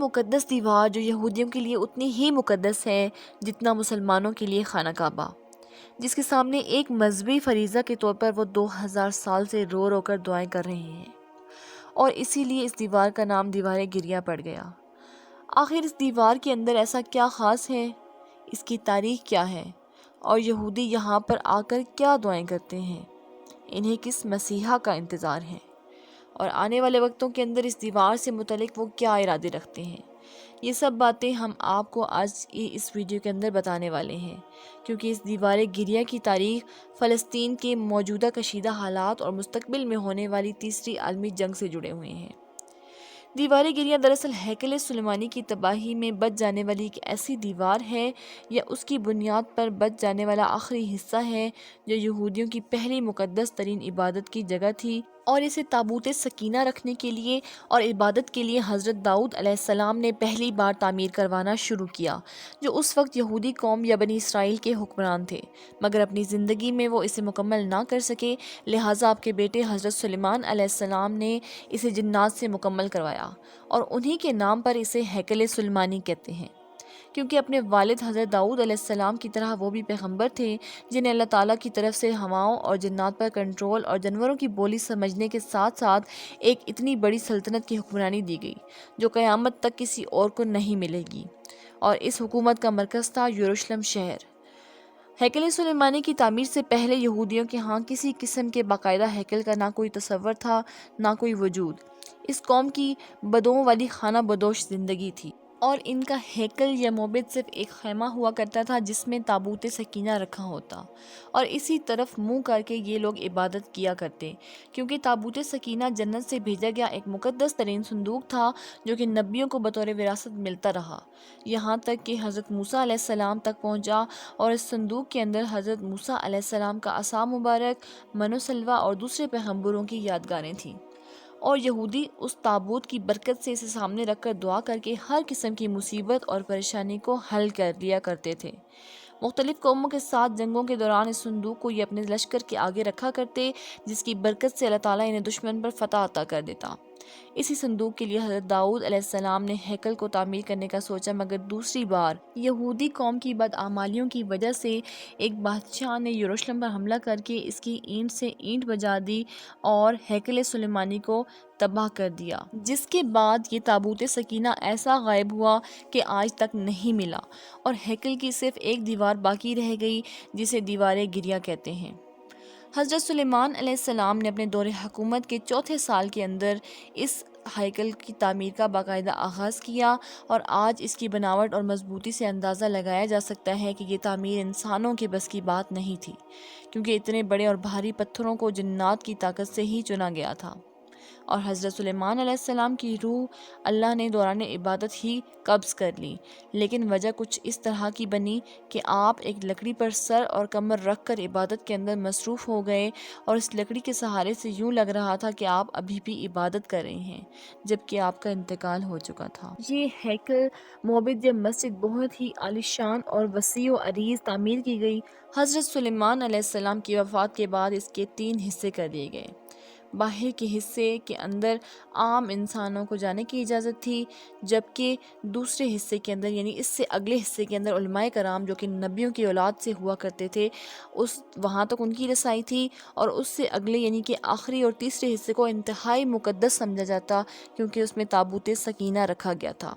مقدس دیوار جو یہودیوں کے لیے اتنی ہی مقدس ہے جتنا مسلمانوں کے لیے خانہ کعبہ، جس کے سامنے ایک مذہبی فریضہ کے طور پر وہ 2000 سال سے رو رو کر دعائیں کر رہے ہیں، اور اسی لیے اس دیوار کا نام دیوار گریہ پڑ گیا۔ آخر اس دیوار کے اندر ایسا کیا خاص ہے؟ اس کی تاریخ کیا ہے؟ اور یہودی یہاں پر آ کر کیا دعائیں کرتے ہیں؟ انہیں کس مسیحا کا انتظار ہے؟ اور آنے والے وقتوں کے اندر اس دیوار سے متعلق وہ کیا ارادے رکھتے ہیں؟ یہ سب باتیں ہم آپ کو آج اس ویڈیو کے اندر بتانے والے ہیں، کیونکہ اس دیوار گریہ کی تاریخ فلسطین کے موجودہ کشیدہ حالات اور مستقبل میں ہونے والی تیسری عالمی جنگ سے جڑے ہوئے ہیں۔ دیوار گریہ دراصل ہیکل سلیمانی کی تباہی میں بچ جانے والی ایک ایسی دیوار ہے، یا اس کی بنیاد پر بچ جانے والا آخری حصہ ہے، جو یہودیوں کی پہلی مقدس ترین عبادت کی جگہ تھی، اور اسے تابوت سکینہ رکھنے کے لیے اور عبادت کے لیے حضرت داؤد علیہ السلام نے پہلی بار تعمیر کروانا شروع کیا، جو اس وقت یہودی قوم یا بنی اسرائیل کے حکمران تھے، مگر اپنی زندگی میں وہ اسے مکمل نہ کر سکے، لہٰذا آپ کے بیٹے حضرت سلیمان علیہ السلام نے اسے جنات سے مکمل کروایا، اور انہی کے نام پر اسے ہیکل سلیمانی کہتے ہیں، کیونکہ اپنے والد حضرت داؤد علیہ السلام کی طرح وہ بھی پیغمبر تھے، جنہیں اللہ تعالیٰ کی طرف سے ہواؤں اور جنات پر کنٹرول اور جانوروں کی بولی سمجھنے کے ساتھ ساتھ ایک اتنی بڑی سلطنت کی حکمرانی دی گئی، جو قیامت تک کسی اور کو نہیں ملے گی، اور اس حکومت کا مرکز تھا یروشلم شہر۔ ہیکل سلیمانی کی تعمیر سے پہلے یہودیوں کے ہاں کسی قسم کے باقاعدہ ہیکل کا نہ کوئی تصور تھا، نہ کوئی وجود۔ اس قوم کی بدوؤں والی خانہ بدوش زندگی تھی، اور ان کا ہیکل یا معبد صرف ایک خیمہ ہوا کرتا تھا جس میں تابوت سکینہ رکھا ہوتا، اور اسی طرف منہ کر کے یہ لوگ عبادت کیا کرتے، کیونکہ تابوت سکینہ جنت سے بھیجا گیا ایک مقدس ترین صندوق تھا، جو کہ نبیوں کو بطور وراثت ملتا رہا، یہاں تک کہ حضرت موسیٰ علیہ السلام تک پہنچا، اور اس صندوق کے اندر حضرت موسیٰ علیہ السلام کا عصا مبارک، من و سلوہ اور دوسرے پیغمبروں کی یادگاریں تھیں، اور یہودی اس تابوت کی برکت سے اسے سامنے رکھ کر دعا کر کے ہر قسم کی مصیبت اور پریشانی کو حل کر لیا کرتے تھے۔ مختلف قوموں کے ساتھ جنگوں کے دوران اس صندوق کو یہ اپنے لشکر کے آگے رکھا کرتے، جس کی برکت سے اللہ تعالیٰ انہیں دشمن پر فتح عطا کر دیتا۔ اسی صندوق کے لیے حضرت داؤد علیہ السلام نے ہیکل کو تعمیر کرنے کا سوچا، مگر دوسری بار یہودی قوم کی بدعمالیوں کی وجہ سے ایک بادشاہ نے یروشلم پر حملہ کر کے اس کی اینٹ سے اینٹ بجا دی اور ہیکل سلیمانی کو تباہ کر دیا، جس کے بعد یہ تابوت سکینہ ایسا غائب ہوا کہ آج تک نہیں ملا، اور ہیکل کی صرف ایک دیوار باقی رہ گئی، جسے دیوار گریہ کہتے ہیں۔ حضرت سلیمان علیہ السلام نے اپنے دور حکومت کے چوتھے سال کے اندر اس ہیکل کی تعمیر کا باقاعدہ آغاز کیا، اور آج اس کی بناوٹ اور مضبوطی سے اندازہ لگایا جا سکتا ہے کہ یہ تعمیر انسانوں کے بس کی بات نہیں تھی، کیونکہ اتنے بڑے اور بھاری پتھروں کو جنات کی طاقت سے ہی چنا گیا تھا، اور حضرت سلیمان علیہ السلام کی روح اللہ نے دوران عبادت ہی قبض کر لی، لیکن وجہ کچھ اس طرح کی بنی کہ آپ ایک لکڑی پر سر اور کمر رکھ کر عبادت کے اندر مصروف ہو گئے، اور اس لکڑی کے سہارے سے یوں لگ رہا تھا کہ آپ ابھی بھی عبادت کر رہے ہیں، جبکہ آپ کا انتقال ہو چکا تھا۔ یہ ہیکل، معبد یا مسجد بہت ہی عالیشان اور وسیع و عریض تعمیر کی گئی۔ حضرت سلیمان علیہ السلام کی وفات کے بعد اس کے 3 حصے کر دیے گئے۔ باہر کے حصے کے اندر عام انسانوں کو جانے کی اجازت تھی، جبکہ دوسرے حصے کے اندر یعنی اس سے اگلے حصے کے اندر علماء کرام جو کہ نبیوں کی اولاد سے ہوا کرتے تھے، وہاں تک ان کی رسائی تھی، اور اس سے اگلے یعنی کہ آخری اور تیسرے حصے کو انتہائی مقدس سمجھا جاتا، کیونکہ اس میں تابوت سکینہ رکھا گیا تھا،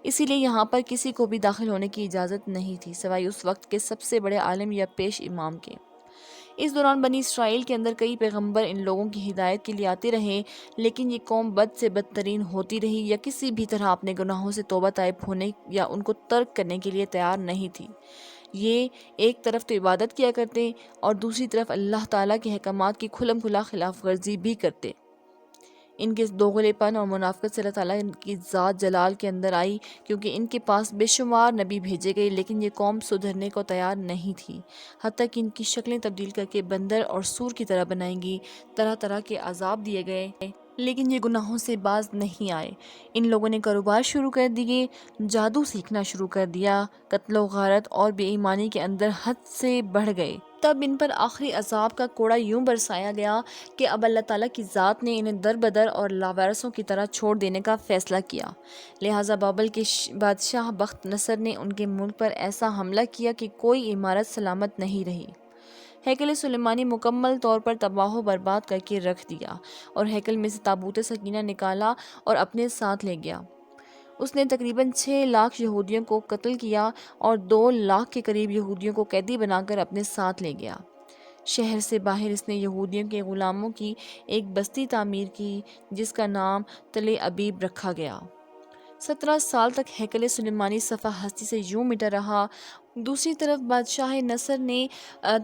اسی لیے یہاں پر کسی کو بھی داخل ہونے کی اجازت نہیں تھی سوائے اس وقت کے سب سے بڑے عالم یا پیش امام کے۔ اس دوران بنی اسرائیل کے اندر کئی پیغمبر ان لوگوں کی ہدایت کے لیے آتے رہے، لیکن یہ قوم بد سے بدترین ہوتی رہی، یا کسی بھی طرح اپنے گناہوں سے توبہ طائب ہونے یا ان کو ترک کرنے کے لیے تیار نہیں تھی۔ یہ ایک طرف تو عبادت کیا کرتے، اور دوسری طرف اللہ تعالیٰ کے احکامات کی کھلم کھلا خلاف ورزی بھی کرتے۔ ان کے دوغلے پن اور منافقت سے اللہ تعالیٰ کی ذات جلال کے اندر آئی، کیونکہ ان کے پاس بے شمار نبی بھیجے گئے، لیکن یہ قوم سدھرنے کو تیار نہیں تھی، حتیٰ کہ ان کی شکلیں تبدیل کر کے بندر اور سور کی طرح بنائی گئی، طرح طرح کے عذاب دیے گئے، لیکن یہ گناہوں سے باز نہیں آئے۔ ان لوگوں نے کاروبار شروع کر دیے، جادو سیکھنا شروع کر دیا، قتل و غارت اور بے ایمانی کے اندر حد سے بڑھ گئے۔ تب ان پر آخری عذاب کا کوڑا یوں برسایا گیا کہ اب اللہ تعالیٰ کی ذات نے انہیں در بدر اور لاوارثوں کی طرح چھوڑ دینے کا فیصلہ کیا۔ لہٰذا بابل کے بادشاہ بخت نصر نے ان کے ملک پر ایسا حملہ کیا کہ کوئی عمارت سلامت نہیں رہی۔ ہیکل سلیمانی مکمل طور پر تباہ و برباد کر کے رکھ دیا اور ہیکل میں سے تابوت سکینہ نکالا اور اپنے ساتھ لے گیا۔ اس نے تقریباً 6 لاکھ یہودیوں کو قتل کیا اور 2 لاکھ کے قریب یہودیوں کو قیدی بنا کر اپنے ساتھ لے گیا۔ شہر سے باہر اس نے یہودیوں کے غلاموں کی ایک بستی تعمیر کی جس کا نام تل ابیب رکھا گیا۔ 17 سال تک ہیکل سلیمانی صفحہ ہستی سے یوں مٹا رہا۔ دوسری طرف بادشاہ نصر نے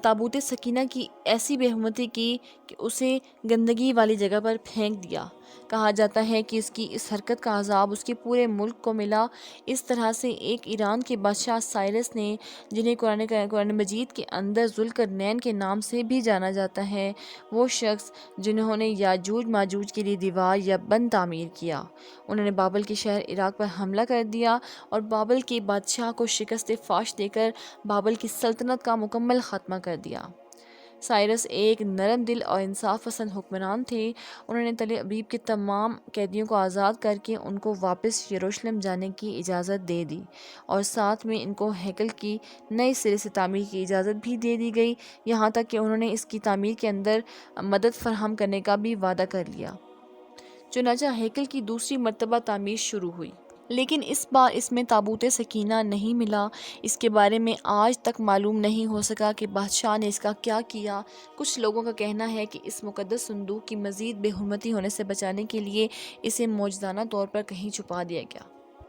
تابوت سکینہ کی ایسی بے حرمتی کی کہ اسے گندگی والی جگہ پر پھینک دیا۔ کہا جاتا ہے کہ اس کی اس حرکت کا عذاب اس کے پورے ملک کو ملا۔ اس طرح سے ایک ایران کے بادشاہ سائرس نے، جنہیں قرآن مجید کے اندر ذوالقرنین کے نام سے بھی جانا جاتا ہے، وہ شخص جنہوں نے یاجوج ماجوج کے لیے دیوار یا بند تعمیر کیا، انہوں نے بابل کے شہر عراق پر حملہ کر دیا اور بابل کے بادشاہ کو شکست فاش دے کر بابل کی سلطنت کا مکمل خاتمہ کر دیا۔ سائرس ایک نرم دل اور انصاف پسند حکمران تھے۔ انہوں نے تل ابیب کے تمام قیدیوں کو آزاد کر کے ان کو واپس یروشلم جانے کی اجازت دے دی اور ساتھ میں ان کو ہیکل کی نئے سرے سے تعمیر کی اجازت بھی دے دی گئی، یہاں تک کہ انہوں نے اس کی تعمیر کے اندر مدد فراہم کرنے کا بھی وعدہ کر لیا۔ چنانچہ ہیکل کی دوسری مرتبہ تعمیر شروع ہوئی، لیکن اس بار اس میں تابوت سکینہ نہیں ملا۔ اس کے بارے میں آج تک معلوم نہیں ہو سکا کہ بادشاہ نے اس کا کیا کیا۔ کچھ لوگوں کا کہنا ہے کہ اس مقدس صندوق کی مزید بے حرمتی ہونے سے بچانے کے لیے اسے معجزانہ طور پر کہیں چھپا دیا گیا،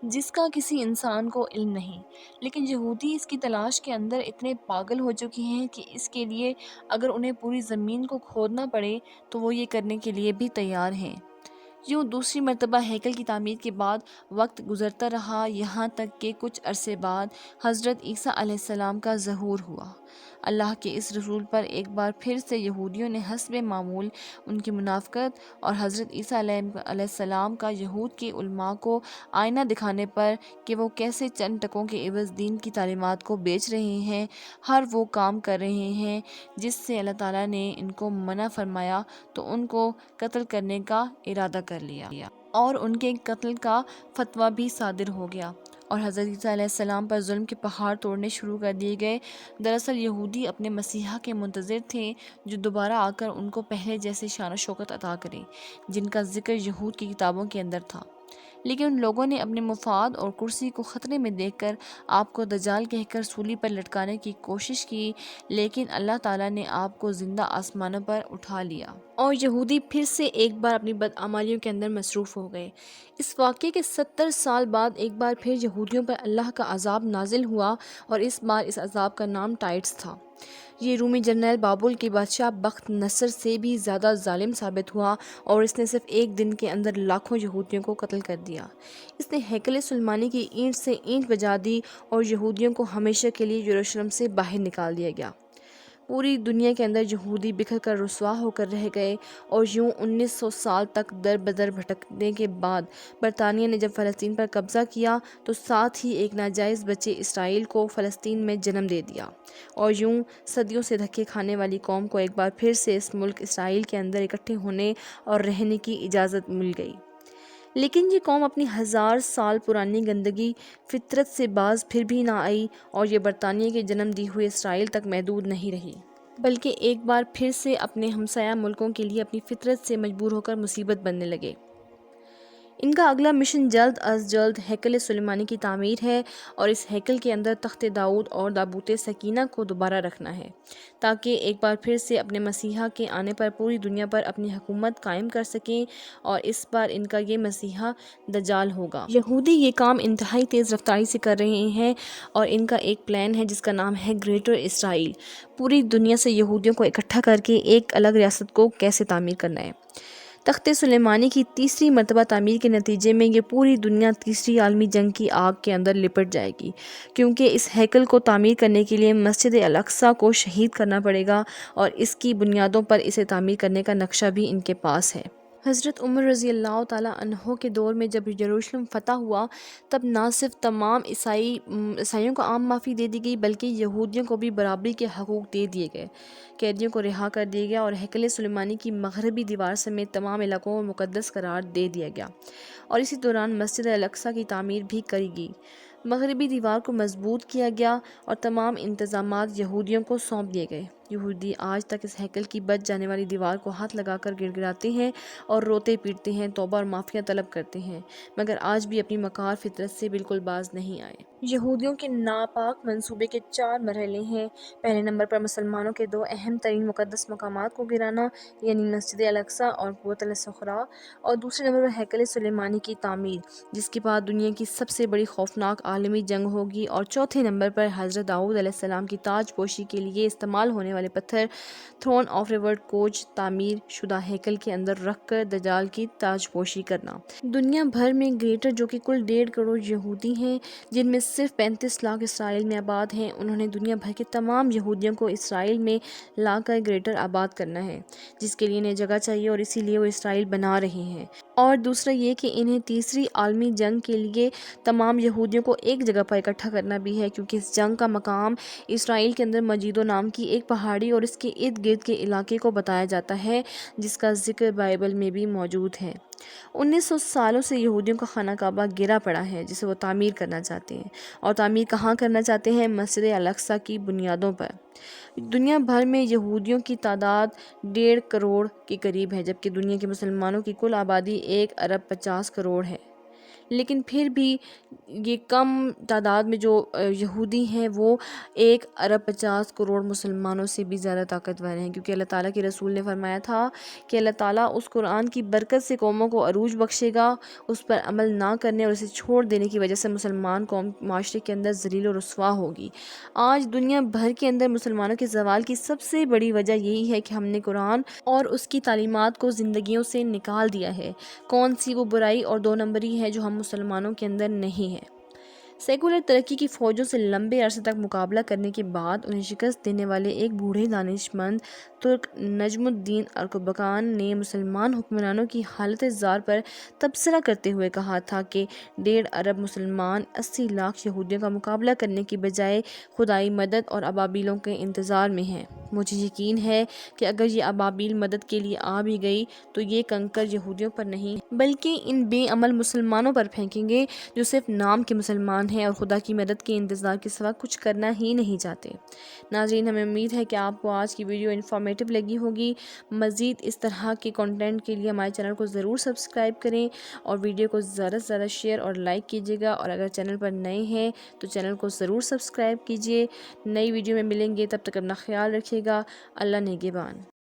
جس کا کسی انسان کو علم نہیں، لیکن یہودی اس کی تلاش کے اندر اتنے پاگل ہو چکے ہیں کہ اس کے لیے اگر انہیں پوری زمین کو کھودنا پڑے تو وہ یہ کرنے کے لیے بھی تیار ہیں۔ یوں دوسری مرتبہ ہیکل کی تعمیر کے بعد وقت گزرتا رہا، یہاں تک کہ کچھ عرصے بعد حضرت عیسیٰ علیہ السلام کا ظہور ہوا۔ اللہ کے اس رسول پر ایک بار پھر سے یہودیوں نے حسب معمول ان کی منافقت اور حضرت عیسیٰ علیہ السلام کا یہود کے علماء کو آئینہ دکھانے پر کہ وہ کیسے چند ٹکوں کے عوض دین کی تعلیمات کو بیچ رہے ہیں، ہر وہ کام کر رہے ہیں جس سے اللہ تعالیٰ نے ان کو منع فرمایا، تو ان کو قتل کرنے کا ارادہ کر لیا اور ان کے قتل کا فتویٰ بھی صادر ہو گیا اور حضرت عیسیٰ علیہ السلام پر ظلم کے پہاڑ توڑنے شروع کر دیے گئے۔ دراصل یہودی اپنے مسیحا کے منتظر تھے جو دوبارہ آ کر ان کو پہلے جیسے شان و شوکت عطا کرے جن کا ذکر یہود کی کتابوں کے اندر تھا، لیکن ان لوگوں نے اپنے مفاد اور کرسی کو خطرے میں دیکھ کر آپ کو دجال کہہ کر سولی پر لٹکانے کی کوشش کی، لیکن اللہ تعالیٰ نے آپ کو زندہ آسمانوں پر اٹھا لیا اور یہودی پھر سے ایک بار اپنی بدعمالیوں کے اندر مصروف ہو گئے۔ اس واقعے کے 70 سال بعد ایک بار پھر یہودیوں پر اللہ کا عذاب نازل ہوا اور اس بار اس عذاب کا نام ٹائٹس تھا۔ یہ رومی جنرل بابل کے بادشاہ بخت نصر سے بھی زیادہ ظالم ثابت ہوا اور اس نے صرف ایک دن کے اندر لاکھوں یہودیوں کو قتل کر دیا۔ اس نے ہیکل سلیمانی کی اینٹ سے اینٹ بجا دی اور یہودیوں کو ہمیشہ کے لیے یروشلم سے باہر نکال دیا گیا۔ پوری دنیا کے اندر یہودی بکھر کر رسوا ہو کر رہ گئے اور یوں 1900 سال تک در بدر بھٹکنے کے بعد برطانیہ نے جب فلسطین پر قبضہ کیا تو ساتھ ہی ایک ناجائز بچے اسرائیل کو فلسطین میں جنم دے دیا اور یوں صدیوں سے دھکے کھانے والی قوم کو ایک بار پھر سے اس ملک اسرائیل کے اندر اکٹھے ہونے اور رہنے کی اجازت مل گئی۔ لیکن یہ قوم اپنی 1000 سال پرانی گندگی فطرت سے باز پھر بھی نہ آئی اور یہ برطانیہ کے جنم دی ہوئے اسرائیل تک محدود نہیں رہی، بلکہ ایک بار پھر سے اپنے ہمسایہ ملکوں کے لیے اپنی فطرت سے مجبور ہو کر مصیبت بننے لگے۔ ان کا اگلا مشن جلد از جلد ہیکل سلیمانی کی تعمیر ہے اور اس ہیکل کے اندر تخت داؤد اور تابوت سکینہ کو دوبارہ رکھنا ہے تاکہ ایک بار پھر سے اپنے مسیحا کے آنے پر پوری دنیا پر اپنی حکومت قائم کر سکیں، اور اس بار ان کا یہ مسیحا دجال ہوگا۔ یہودی یہ کام انتہائی تیز رفتاری سے کر رہے ہیں اور ان کا ایک پلان ہے جس کا نام ہے گریٹر اسرائیل۔ پوری دنیا سے یہودیوں کو اکٹھا کر کے ایک الگ ریاست کو کیسے تعمیر کرنا ہے۔ تخت سلیمانی کی تیسری مرتبہ تعمیر کے نتیجے میں یہ پوری دنیا تیسری عالمی جنگ کی آگ کے اندر لپٹ جائے گی، کیونکہ اس ہیکل کو تعمیر کرنے کے لیے مسجد الاقصی کو شہید کرنا پڑے گا اور اس کی بنیادوں پر اسے تعمیر کرنے کا نقشہ بھی ان کے پاس ہے۔ حضرت عمر رضی اللہ تعالیٰ عنہ کے دور میں جب یروشلم فتح ہوا، تب نہ صرف تمام عیسائیوں کو عام معافی دے دی گئی، بلکہ یہودیوں کو بھی برابری کے حقوق دے دیے گئے۔ قیدیوں کو رہا کر دیا گیا اور ہیکل سلیمانی کی مغربی دیوار سمیت تمام علاقوں کو مقدس قرار دے دیا گیا، اور اسی دوران مسجد الاقصیٰ کی تعمیر بھی کری گئی۔ مغربی دیوار کو مضبوط کیا گیا اور تمام انتظامات یہودیوں کو سونپ دیے گئے۔ یہودی آج تک اس ہیکل کی بچ جانے والی دیوار کو ہاتھ لگا کر گڑ گڑاتے ہیں اور روتے پیٹتے ہیں، توبہ اور معافیاں طلب کرتے ہیں، مگر آج بھی اپنی مکار فطرت سے بالکل باز نہیں آئے۔ یہودیوں کے ناپاک منصوبے کے 4 مرحلے ہیں۔ پہلے نمبر پر مسلمانوں کے 2 اہم ترین مقدس مقامات کو گرانا، یعنی مسجد الاقصیٰ اور قبۃ الصخرہ، اور دوسرے نمبر پر ہیکل سلیمانی کی تعمیر، جس کے بعد دنیا کی سب سے بڑی خوفناک عالمی جنگ ہوگی، اور چوتھے نمبر پر حضرت داؤد علیہ السلام کی تاج پوشی کے لیے استعمال ہونے والے پتھر تھرون آف ریورڈ کوچ تعمیر شدہ ہیکل کے اندر رکھ کر دجال کی تاج پوشی کرنا۔ دنیا بھر میں گریٹر، جو کہ کل 1.5 کروڑ یہودی ہیں، جن میں صرف 35 لاکھ اسرائیل میں آباد ہیں، انہوں نے دنیا بھر کے تمام یہودیوں کو اسرائیل میں لا کر گریٹر آباد کرنا ہے، جس کے لیے انہیں جگہ چاہیے اور اسی لیے وہ اسرائیل بنا رہے ہیں۔ اور دوسرا یہ کہ انہیں تیسری عالمی جنگ کے لیے تمام یہودیوں کو ایک جگہ پر اکٹھا کرنا بھی ہے، کیونکہ اس جنگ کا مقام اسرائیل کے اندر مجیدو نام کی ایک پہاڑی اور اس کے ارد گرد کے علاقے کو بتایا جاتا ہے، جس کا ذکر بائبل میں بھی موجود ہے۔ 1900 سالوں سے یہودیوں کا خانہ کعبہ گرا پڑا ہے، جسے وہ تعمیر کرنا چاہتے ہیں، اور تعمیر کہاں کرنا چاہتے ہیں؟ مسجد الاقصیٰ کی بنیادوں پر۔ دنیا بھر میں یہودیوں کی تعداد 1.5 کروڑ کے قریب ہے، جبکہ دنیا کے مسلمانوں کی کل آبادی 1.50 ارب ہے۔ لیکن پھر بھی یہ کم تعداد میں جو یہودی ہیں وہ 1.50 ارب مسلمانوں سے بھی زیادہ طاقتور ہیں، کیونکہ اللہ تعالیٰ کے رسول نے فرمایا تھا کہ اللہ تعالیٰ اس قرآن کی برکت سے قوموں کو عروج بخشے گا، اس پر عمل نہ کرنے اور اسے چھوڑ دینے کی وجہ سے مسلمان قوم معاشرے کے اندر ذلیل و رسوا ہوگی۔ آج دنیا بھر کے اندر مسلمانوں کے زوال کی سب سے بڑی وجہ یہی ہے کہ ہم نے قرآن اور اس کی تعلیمات کو زندگیوں سے نکال دیا ہے۔ کون سی وہ برائی اور 2 نمبری ہے جو ہم مسلمانوں کے اندر نہیں ہے؟ سیکولر ترقی کی فوجوں سے لمبے عرصے تک مقابلہ کرنے کے بعد انہیں شکست دینے والے ایک بوڑھے دانشمند ترک نجم الدین ارکبکان نے مسلمان حکمرانوں کی حالت زار پر تبصرہ کرتے ہوئے کہا تھا کہ 1.5 ارب مسلمان 80 لاکھ یہودیوں کا مقابلہ کرنے کی بجائے خدائی مدد اور ابابیلوں کے انتظار میں ہیں۔ مجھے یقین ہے کہ اگر یہ ابابیل مدد کے لیے آ بھی گئی تو یہ کنکر یہودیوں پر نہیں بلکہ ان بے عمل مسلمانوں پر پھینکیں گے جو صرف نام کے مسلمان ہیں اور خدا کی مدد کے انتظار کے سوا کچھ کرنا ہی نہیں چاہتے۔ ناظرین، ہمیں امید ہے کہ آپ کو آج کی ویڈیو انفارمیٹیو لگی ہوگی۔ مزید اس طرح کے کنٹینٹ کے لیے ہمارے چینل کو ضرور سبسکرائب کریں اور ویڈیو کو زیادہ سے زیادہ شیئر اور لائک کیجیے گا، اور اگر چینل پر نئے ہیں تو چینل کو ضرور سبسکرائب کیجیے۔ نئی ویڈیو میں ملیں گے، تب تک اپنا خیال رکھیے گا۔ اللہ نگہبان۔